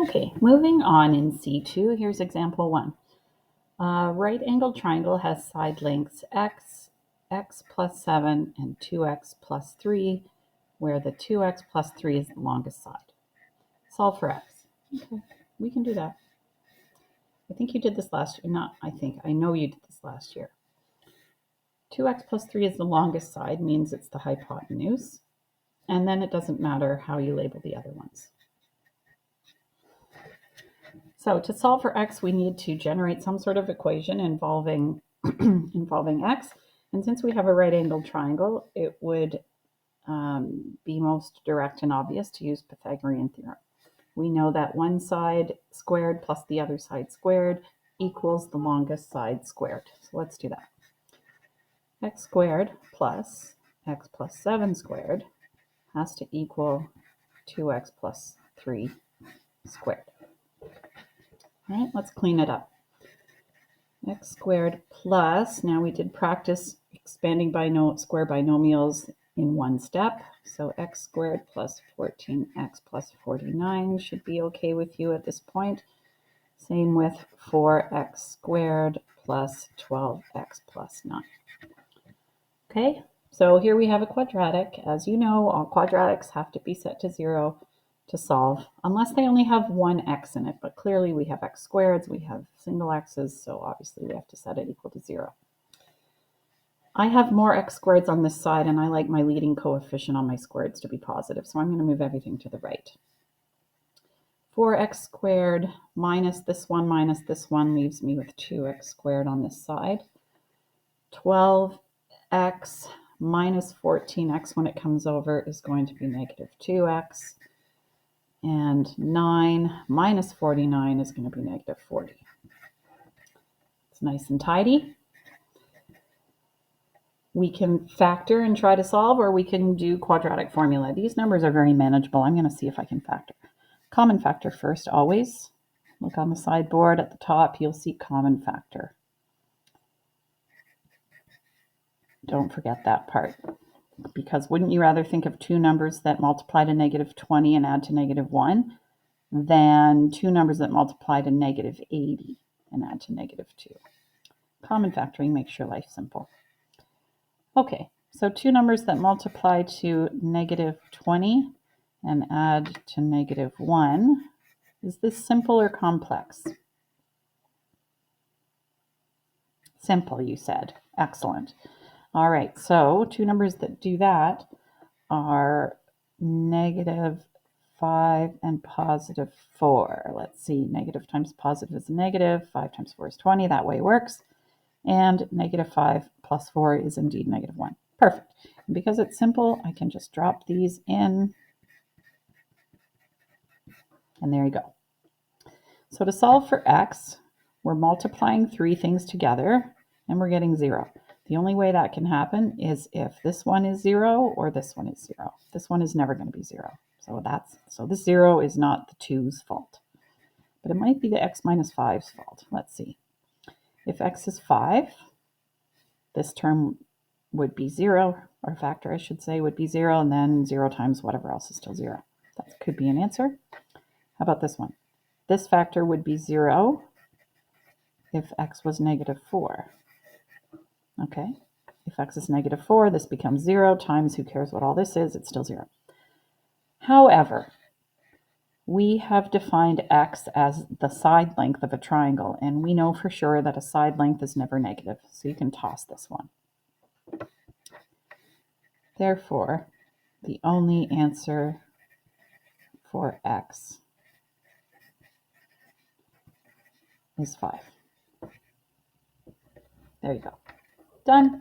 Okay, moving on in C2, here's example 1. A right-angled triangle has side lengths x, x plus 7, and 2x plus 3, where the 2x plus 3 is the longest side. Solve for x. Okay, we can do that. I think you did this last year. Not I think. I know you did this last year. 2x plus 3 is the longest side, means it's the hypotenuse. And then it doesn't matter how you label the other ones. So to solve for x, we need to generate some sort of equation involving, involving x. And since we have a right-angled triangle, it would be most direct and obvious to use Pythagorean theorem. We know that one side squared plus the other side squared equals the longest side squared. So let's do that. X squared plus x plus 7 squared has to equal 2x plus 3 squared. All right, let's clean it up. X squared plus, now we did practice expanding square binomials in one step. So x squared plus 14x plus 49 should be okay with you at this point. Same with 4x squared plus 12x plus 9. Okay, so here we have a quadratic. As you know, all quadratics have to be set to 0 to solve, unless they only have one x in it. But clearly we have x squareds, we have single x's, so obviously we have to set it equal to 0. I have more x squareds on this side, and I like my leading coefficient on my squareds to be positive, so I'm going to move everything to the right. 4x squared minus this one leaves me with 2x squared on this side. 12x minus 14x when it comes over is going to be negative 2x. And 9 minus 49 is going to be negative 40. It's nice and tidy. We can factor and try to solve, or we can do quadratic formula. These numbers are very manageable. I'm going to see if I can factor. Common factor first, always. Look on the sideboard at the top, you'll see common factor. Don't forget that part. Because wouldn't you rather think of two numbers that multiply to negative 20 and add to negative 1 than two numbers that multiply to negative 80 and add to negative 2? Common factoring makes your life simple. Okay, so two numbers that multiply to negative 20 and add to negative 1. Is this simple or complex? Simple, you said. Excellent. All right, so two numbers that do that are negative 5 and positive 4. Let's see, negative times positive is negative, 5 times 4 is 20, that way works. And negative 5 plus 4 is indeed negative 1. Perfect. And because it's simple, I can just drop these in. And there you go. So to solve for x, we're multiplying three things together, and we're getting 0. The only way that can happen is if this one is 0 or this one is 0. This one is never going to be 0. So this 0 is not the 2's fault. But it might be the x minus 5's fault. Let's see. If x is 5, this term would be 0, or factor I should say would be 0, and then 0 times whatever else is still 0. That could be an answer. How about this one? This factor would be 0 if x was negative 4. Okay, if x is negative 4, this becomes 0 times, who cares what all this is, it's still 0. However, we have defined x as the side length of a triangle, and we know for sure that a side length is never negative, so you can toss this one. Therefore, the only answer for x is 5. There you go. Done.